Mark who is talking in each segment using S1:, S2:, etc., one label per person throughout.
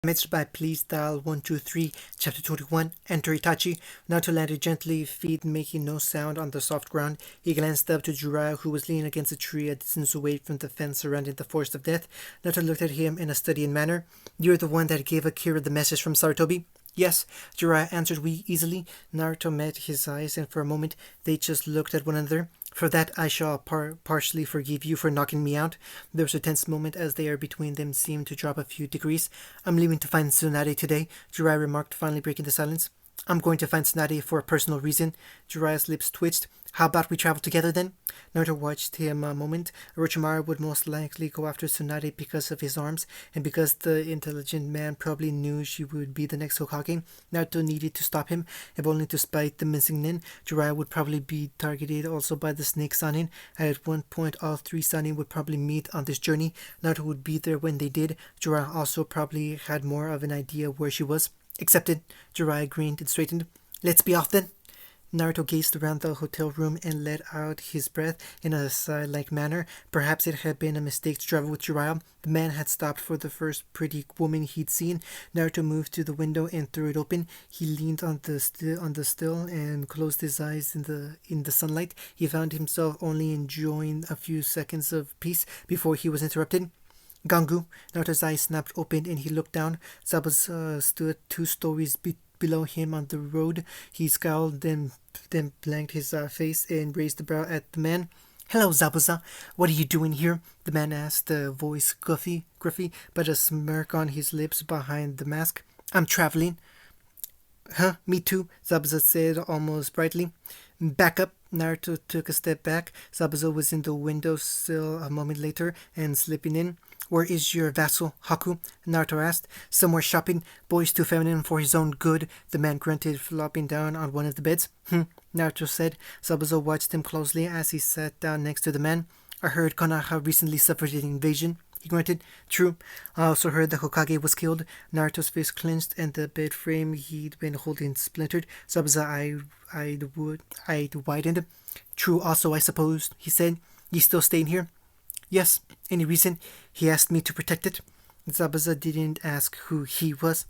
S1: Damaged by Please Dial 123, Chapter 21. Enter Itachi. Naruto landed gently, feet making no sound on the soft ground. He glanced up to Jiraiya, who was leaning against a tree a distance away from the fence surrounding the Forest of Death. Naruto looked at him in a studying manner. "You're the one that gave Akira the message from Sarutobi?" "Yes," Jiraiya answered easily. Naruto met his eyes, and for a moment they just looked at one another. "For that I shall partially forgive you for knocking me out." There was a tense moment as the air between them seemed to drop a few degrees. "I'm leaving to find Tsunade today," Jiraiya remarked, finally breaking the silence. "I'm going to find Tsunade for a personal reason." Jiraiya's lips twitched. "How about we travel together then?" Naruto watched him a moment. Orochimaru would most likely go after Tsunade because of his arms, and because the intelligent man probably knew she would be the next Hokage. Naruto needed to stop him, if only to spite the missing nin. Jiraiya would probably be targeted also by the snake Sannin. At one point, all three Sannin would probably meet on this journey. Naruto would be there when they did. Jiraiya also probably had more of an idea where she was. "Accepted." Jiraiya grinned and straightened. "Let's be off then." Naruto gazed around the hotel room and let out his breath in a sigh-like manner. Perhaps it had been a mistake to travel with Jiraiya. The man had stopped for the first pretty woman he'd seen. Naruto moved to the window and threw it open. He leaned on the sill and closed his eyes in the sunlight. He found himself only enjoying a few seconds of peace before he was interrupted. "Gangu." Naruto's eyes snapped open and he looked down. Zabuza stood 2 stories below him on the road. He scowled, then blanked his face and raised a brow at the man. "Hello, Zabuza. What are you doing here?" the man asked, a voice gruffy, but a smirk on his lips behind the mask. "I'm traveling." "Huh, me too," Zabuza said almost brightly. "Back up." Naruto took a step back. Zabuza was in the windowsill a moment later and slipping in. "Where is your vassal, Haku?" Naruto asked. "Somewhere shopping. Boy's too feminine for his own good," the man grunted, flopping down on one of the beds. Naruto said. Zabuza watched him closely as he sat down next to the man. "I heard Konoha recently suffered an invasion," he grunted. "True. I also heard the Hokage was killed." Naruto's face clenched and the bed frame he'd been holding splintered. Zabuza eyed widened. "True also, I suppose," he said. "You still staying here?" "Yes." "Any reason?" "He asked me to protect it." Zabuza didn't ask who he was.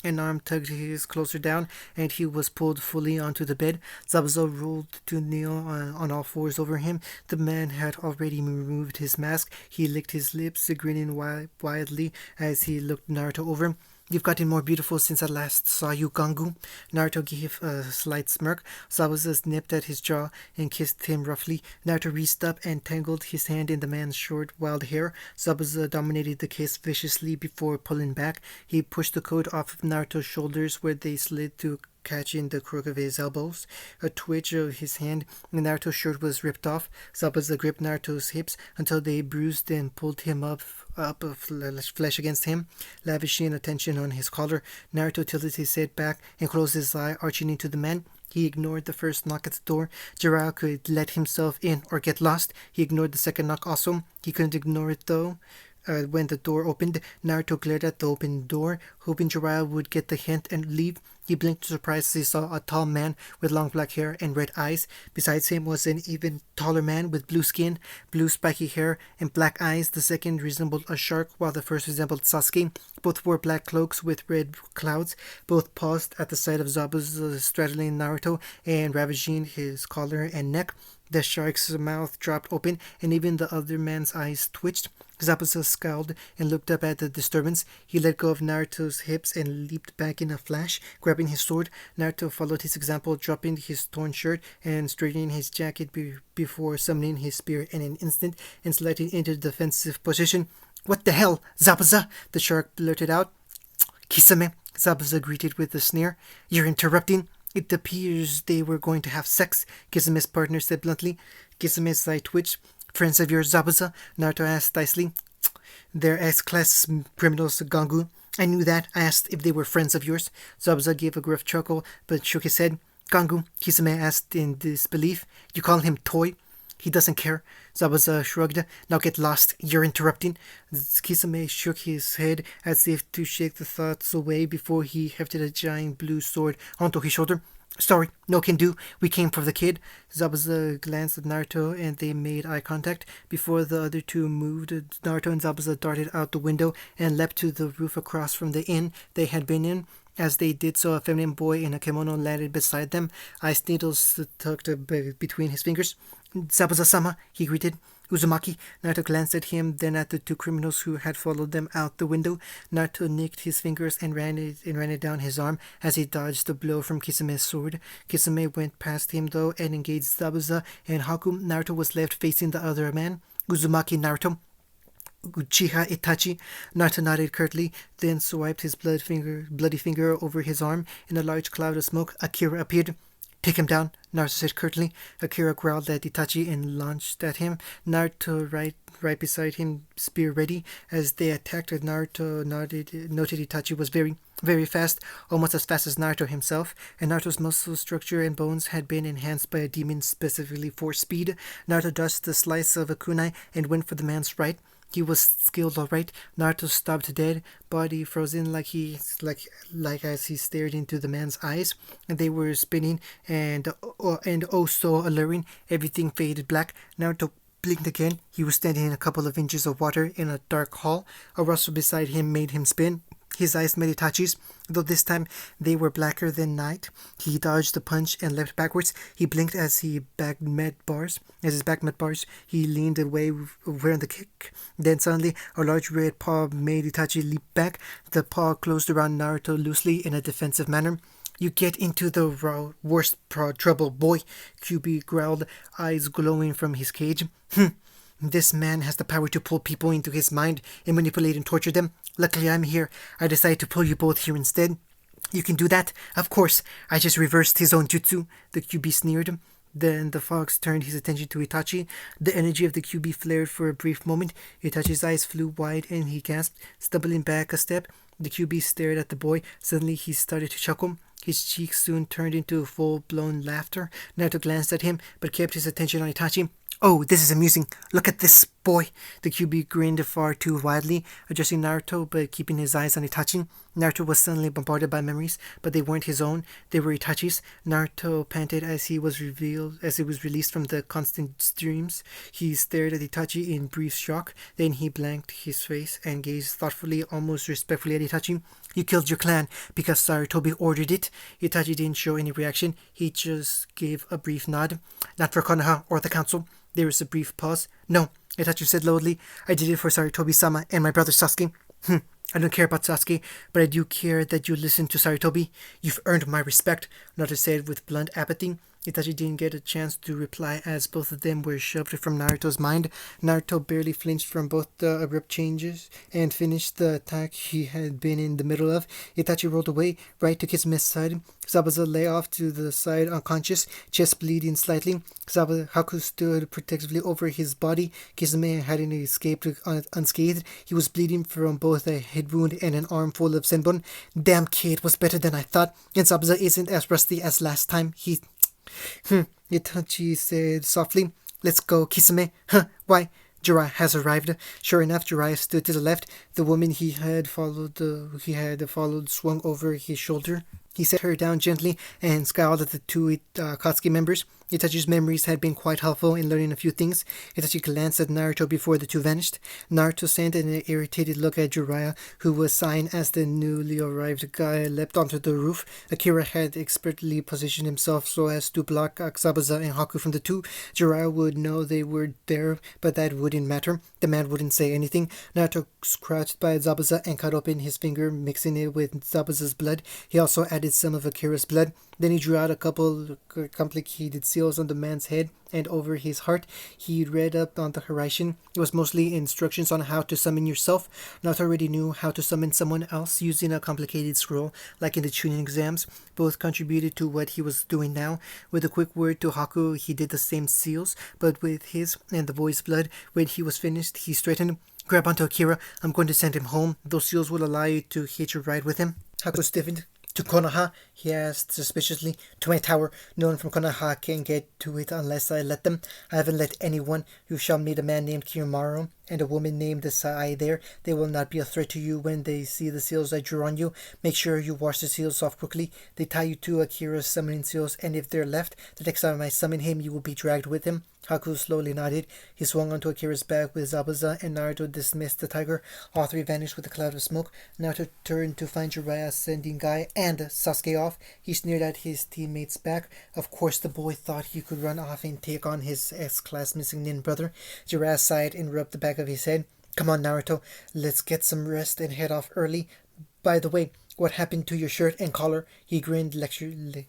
S1: An arm tugged his closer down, and he was pulled fully onto the bed. Zabuza rolled to kneel on all fours over him. The man had already removed his mask. He licked his lips, grinning wildly as he looked Naruto over. "You've gotten more beautiful since I last saw you, Gangu." Naruto gave a slight smirk. Zabuza nipped at his jaw and kissed him roughly. Naruto reached up and tangled his hand in the man's short, wild hair. Zabuza dominated the kiss viciously before pulling back. He pushed the coat off of Naruto's shoulders where they slid to catch in the crook of his elbows. A twitch of his hand, and Naruto's shirt was ripped off. Zabuza gripped Naruto's hips until they bruised and pulled him up of flesh against him, lavishing attention on his collar. Naruto tilted his head back and closed his eye, arching into the man. He ignored the first knock at the door. Jiraiya could let himself in or get lost. He ignored the second knock also. He couldn't ignore it though. When the door opened, Naruto glared at the open door, hoping Jiraiya would get the hint and leave. He blinked in surprise as he saw a tall man with long black hair and red eyes. Besides him was an even taller man with blue skin, blue spiky hair, and black eyes. The second resembled a shark, while the first resembled Sasuke. Both wore black cloaks with red clouds. Both paused at the sight of Zabuza straddling Naruto and ravaging his collar and neck. The shark's mouth dropped open, and even the other man's eyes twitched. Zabuza scowled and looked up at the disturbance. He let go of Naruto's hips and leaped back in a flash, grabbing his sword. Naruto followed his example, dropping his torn shirt and straightening his jacket before summoning his spear in an instant and sliding into the defensive position. "What the hell, Zabuza?" the shark blurted out. "Kisame," Zabuza greeted with a sneer. "You're interrupting." "It appears they were going to have sex," Kisame's partner said bluntly. Kisame's eye twitched. "Friends of yours, Zabuza?" Naruto asked icily. "They're S-class criminals, Gangu." "I knew that. I asked if they were friends of yours." Zabuza gave a gruff chuckle, but shook his head. "Gangu," Kisame asked in disbelief. "You call him toy?" "He doesn't care." Zabuza shrugged. "Now get lost. You're interrupting." Kisame shook his head as if to shake the thoughts away before he hefted a giant blue sword onto his shoulder. Sorry, no can do. We came for the kid. Zabuza glanced at Naruto and they made eye contact. Before the other two moved, Naruto and Zabuza darted out the window and leapt to the roof across from the inn they had been in. As they did so, a feminine boy in a kimono landed beside them, ice needles tucked between his fingers. Zabuza-sama, he greeted. Uzumaki. Naruto glanced at him, then at the two criminals who had followed them out the window. Naruto nicked his fingers and ran it down his arm as he dodged the blow from Kisame's sword. Kisame went past him, though, and engaged Zabuza and Haku. Naruto was left facing the other man. Uzumaki Naruto. Uchiha Itachi. Naruto nodded curtly, then swiped his bloody finger over his arm. In a large cloud of smoke, Akira appeared. Take him down, Naruto said curtly. Akira growled at Itachi and launched at him. Naruto right beside him, spear ready. As they attacked, Naruto noted Itachi was very, very fast, almost as fast as Naruto himself, and Naruto's muscle structure and bones had been enhanced by a demon specifically for speed. Naruto dodged the slice of a kunai and went for the man's right. He was skilled all right. Naruto stopped dead, body frozen like as he stared into the man's eyes, and they were spinning and oh so alluring. Everything faded black. Naruto blinked again. He was standing in a couple of inches of water in a dark hall. A rustle beside him made him spin. His eyes met Itachi's, though this time they were blacker than night. He dodged the punch and leapt backwards. He blinked as his back met bars. He leaned away, wearing the kick. Then suddenly, a large red paw made Itachi leap back. The paw closed around Naruto loosely in a defensive manner. You get into the worst trouble, boy, QB growled, eyes glowing from his cage. This man has the power to pull people into his mind and manipulate and torture them. Luckily I'm here. I decided to pull you both here instead. You can do that? Of course. I just reversed his own jutsu, the QB sneered. Then the fox turned his attention to Itachi. The energy of the QB flared for a brief moment. Itachi's eyes flew wide and he gasped, stumbling back a step. The QB stared at the boy. Suddenly he started to chuckle. His cheeks soon turned into full-blown laughter. Naruto glanced at him, but kept his attention on Itachi. Oh, this is amusing. Look at this, boy. The QB grinned far too widely, addressing Naruto but keeping his eyes on Itachi. Naruto was suddenly bombarded by memories, but they weren't his own. They were Itachi's. Naruto panted as he was released from the constant streams. He stared at Itachi in brief shock. Then he blanked his face and gazed thoughtfully, almost respectfully at Itachi. You killed your clan because Sarutobi ordered it. Itachi didn't show any reaction. He just gave a brief nod. Not for Konoha or the council. There was a brief pause. No, Itachi said loudly. I did it for Sarutobi-sama and my brother Sasuke. I don't care about Sasuke, but I do care that you listen to Sarutobi. You've earned my respect, Naruto said with blunt apathy. Itachi didn't get a chance to reply as both of them were shoved from Naruto's mind. Naruto barely flinched from both the abrupt changes and finished the attack he had been in the middle of. Itachi rolled away, right to Kisame's side. Zabuza lay off to the side unconscious, chest bleeding slightly. Haku stood protectively over his body. Kisame hadn't escaped unscathed. He was bleeding from both a head wound and an arm full of senbon. Damn kid was better than I thought, and Zabuza isn't as rusty as last time. Itachi said softly. Let's go, Kisame. Why? Jiraiya has arrived. Sure enough, Jiraiya stood to the left. The woman he had followed swung over his shoulder. He set her down gently and scowled at the two Akatsuki members. Itachi's memories had been quite helpful in learning a few things. Itachi glanced at Naruto before the two vanished. Naruto sent an irritated look at Jiraiya, who was sighing as the newly arrived guy leapt onto the roof. Akira had expertly positioned himself so as to block Zabuza and Haku from the two. Jiraiya would know they were there, but that wouldn't matter. The man wouldn't say anything. Naruto crouched by Zabuza and cut open his finger, mixing it with Zabuza's blood. He also added some of Akira's blood. Then he drew out a couple complicated seals on the man's head and over his heart. He read up on the horizon. It was mostly instructions on how to summon yourself. Naruto already knew how to summon someone else using a complicated scroll, like in the Chunin exams. Both contributed to what he was doing now. With a quick word to Haku, he did the same seals, but with his and the boy's blood. When he was finished, he straightened. Grab onto Akira. I'm going to send him home. Those seals will allow you to hitch a ride with him. Haku stiffened. To Konoha? He asked suspiciously. To my tower. No one from Konoha can get to it unless I let them. I haven't let anyone. You shall meet a man named Kiyomaru and a woman named Sai there. They will not be a threat to you when they see the seals I drew on you. Make sure you wash the seals off quickly. They tie you to Akira's summoning seals, and if they're left, the next time I summon him, you will be dragged with him. Haku slowly nodded. He swung onto Akira's back with Zabuza, and Naruto dismissed the tiger. All three vanished with a cloud of smoke. Naruto turned to find Jiraiya sending Guy and Sasuke off. He sneered at his teammates' back. Of course, the boy thought he could run off and take on his S-class missing nin brother. Jiraiya sighed and rubbed the back of his head. Come on, Naruto. Let's get some rest and head off early. By the way, what happened to your shirt and collar? He grinned lecherously.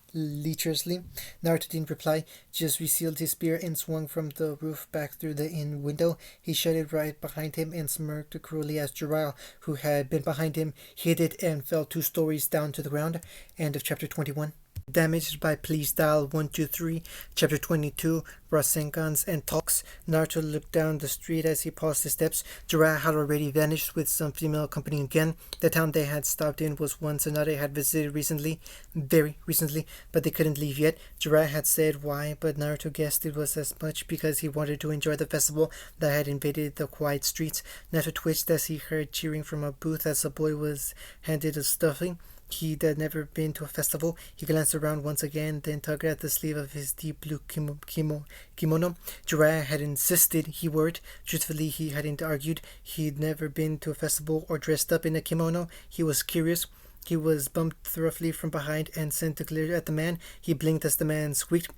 S1: Naruto didn't reply, just resealed his spear and swung from the roof back through the inn window. He shut it right behind him and smirked cruelly as Jiraiya, who had been behind him, hit it and fell 2 stories down to the ground. End of chapter 21. Damaged by Please Dial 123, Chapter 22, Rasenkans and Talks. Naruto looked down the street as he paused the steps. Jiraiya had already vanished with some female company again. The town they had stopped in was one Tsunade had visited recently, very recently, but they couldn't leave yet. Jiraiya had said why, but Naruto guessed it was as much because he wanted to enjoy the festival that had invaded the quiet streets. Naruto twitched as he heard cheering from a booth as a boy was handed a stuffing. He'd never been to a festival. He glanced around once again, then tugged at the sleeve of his deep blue kimono. Jiraiya had insisted he would. Truthfully, he hadn't argued. He'd never been to a festival or dressed up in a kimono. He was curious. He was bumped roughly from behind and sent to glare at the man. He blinked as the man squeaked.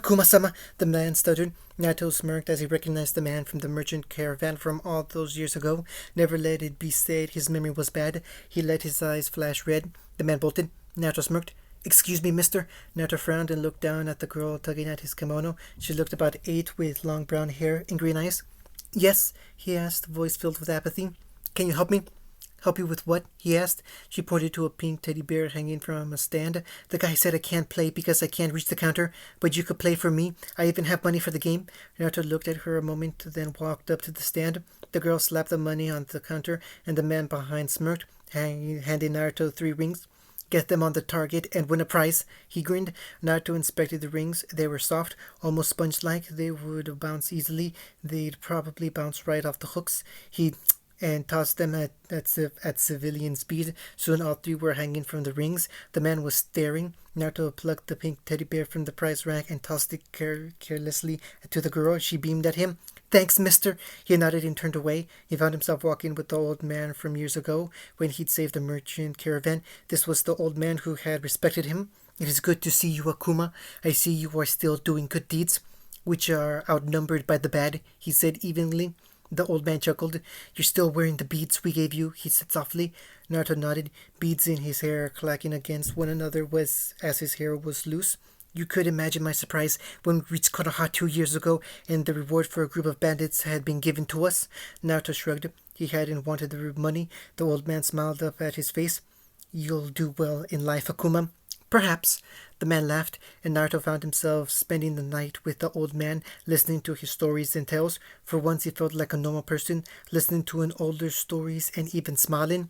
S1: Kuma-sama, the man stuttered. Naruto smirked as he recognized the man from the merchant caravan from all those years ago. Never let it be said his memory was bad. He let his eyes flash red. The man bolted. Naruto smirked. Excuse me, mister. Naruto frowned and looked down at the girl tugging at his kimono. She looked about 8 with long brown hair and green eyes. Yes, he asked, voice filled with apathy. Can you help me? Help you with what? He asked. She pointed to a pink teddy bear hanging from a stand. The guy said I can't play because I can't reach the counter, but you could play for me. I even have money for the game. Naruto looked at her a moment, then walked up to the stand. The girl slapped the money on the counter, and the man behind smirked, handing Naruto 3 rings. Get them on the target and win a prize. He grinned. Naruto inspected the rings. They were soft, almost sponge-like. They would bounce easily. They'd probably bounce right off the hooks. He tossed them at civilian speed. Soon all 3 were hanging from the rings. The man was staring. Naruto plucked the pink teddy bear from the prize rack and tossed it carelessly to the girl. She beamed at him. Thanks, mister. He nodded and turned away. He found himself walking with the old man from years ago when he'd saved the merchant caravan. This was the old man who had respected him. It is good to see you, Akuma. I see you are still doing good deeds, which are outnumbered by the bad, he said evenly. The old man chuckled. You're still wearing the beads we gave you, he said softly. Naruto nodded, beads in his hair clacking against one another as his hair was loose. You could imagine my surprise when we reached Konoha 2 years ago and the reward for a group of bandits had been given to us. Naruto shrugged. He hadn't wanted the money. The old man smiled up at his face. You'll do well in life, Akuma. Perhaps. The man laughed, and Naruto found himself spending the night with the old man, listening to his stories and tales. For once he felt like a normal person, listening to an older stories and even smiling.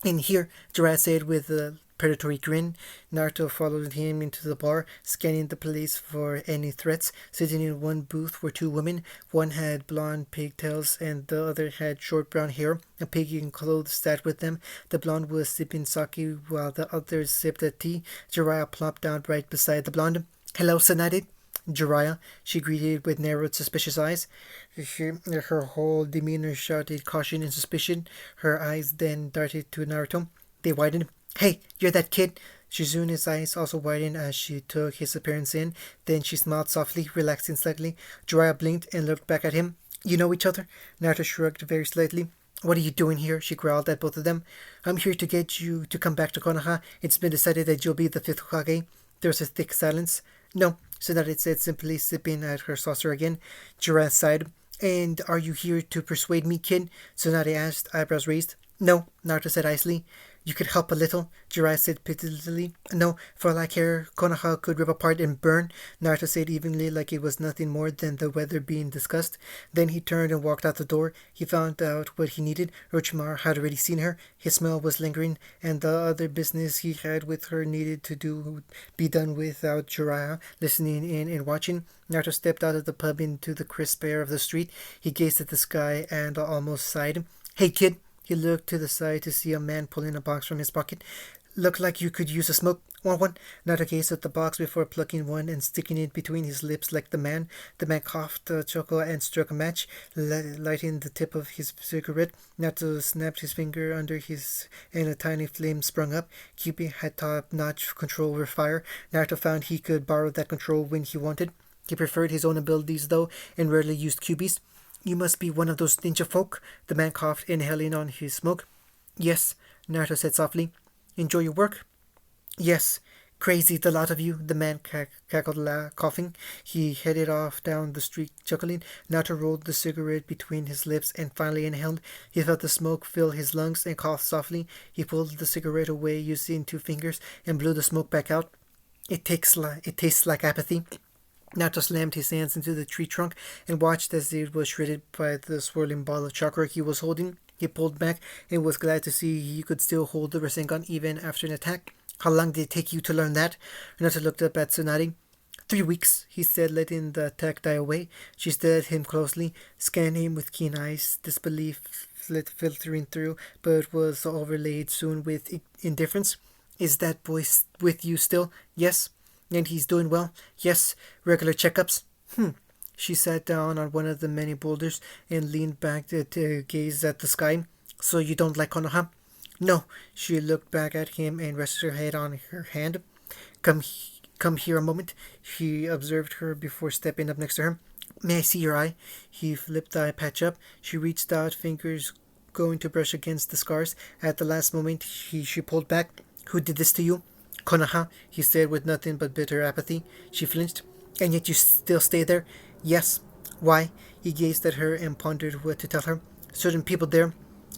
S1: And here, Jiraiya said with a predatory grin. Naruto followed him into the bar, scanning the place for any threats. Sitting in one booth were 2 women. One had blonde pigtails and the other had short brown hair. A pig in clothes sat with them. The blonde was sipping sake while the other sipped a tea. Jiraiya plopped down right beside the blonde. Hello, Tsunade. Jiraiya, she greeted with narrowed, suspicious eyes. Her whole demeanor shouted caution and suspicion. Her eyes then darted to Naruto. They widened. Hey, you're that kid. Shizune's eyes also widened as she took his appearance in. Then she smiled softly, relaxing slightly. Jiraiya blinked and looked back at him. You know each other? Naruto shrugged very slightly. What are you doing here? She growled at both of them. I'm here to get you to come back to Konoha. It's been decided that you'll be the 5th Hokage. There was a thick silence. No, Tsunade said, simply sipping at her saucer again. Jiraiya sighed. And are you here to persuade me, kid? Tsunade asked, eyebrows raised. No, Naruto said icily. You could help a little, Jiraiya said pitilessly. No, for all I care, Konoha could rip apart and burn, Naruto said evenly like it was nothing more than the weather being discussed. Then he turned and walked out the door. He found out what he needed. Orochimaru had already seen her. His smell was lingering, and the other business he had with her needed to be done without Jiraiya listening in and watching. Naruto stepped out of the pub into the crisp air of the street. He gazed at the sky and almost sighed. Hey, kid, he looked to the side to see a man pulling a box from his pocket. Looked like you could use a smoke. Want one? Naruto gazed at the box before plucking one and sticking it between his lips like the man. The man coughed a chuckle and struck a match, lighting the tip of his cigarette. Naruto snapped his finger under his, and a tiny flame sprung up. Kyuubi had top-notch control over fire. Naruto found he could borrow that control when he wanted. He preferred his own abilities, though, and rarely used Kyuubi's. You must be one of those ninja folk, the man coughed, inhaling on his smoke. Yes, Naruto said softly. Enjoy your work? Yes. Crazy, the lot of you, the man cackled, coughing. He headed off down the street, chuckling. Naruto rolled the cigarette between his lips and finally inhaled. He felt the smoke fill his lungs and coughed softly. He pulled the cigarette away using 2 fingers and blew the smoke back out. It tastes like apathy. Naruto slammed his hands into the tree trunk and watched as it was shredded by the swirling ball of chakra he was holding. He pulled back and was glad to see he could still hold the Rasengan even after an attack. How long did it take you to learn that? Naruto looked up at Tsunade. 3 weeks, he said, letting the attack die away. She stared at him closely, scanning him with keen eyes, disbelief filtering through, but was overlaid soon with indifference. Is that boy with you still? Yes. And he's doing well? Yes. Regular checkups? She sat down on one of the many boulders and leaned back to gaze at the sky. So you don't like Konoha? No. She looked back at him and rested her head on her hand. Come here a moment. He observed her before stepping up next to her. May I see your eye? He flipped the eye patch up. She reached out, fingers going to brush against the scars. At the last moment, she pulled back. Who did this to you? Konoha, he said with nothing but bitter apathy. She flinched. And yet you still stay there? Yes. Why? He gazed at her and pondered what to tell her. Certain people there,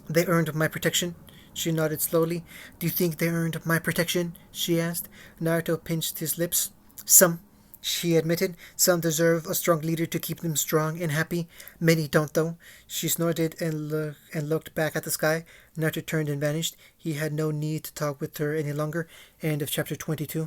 S1: they earned my protection. She nodded slowly. Do you think they earned my protection? She asked. Naruto pinched his lips. Some, she admitted. Some deserve a strong leader to keep them strong and happy. Many don't, though. She snorted and looked back at the sky. Naruto turned and vanished. He had no need to talk with her any longer. End of chapter 22.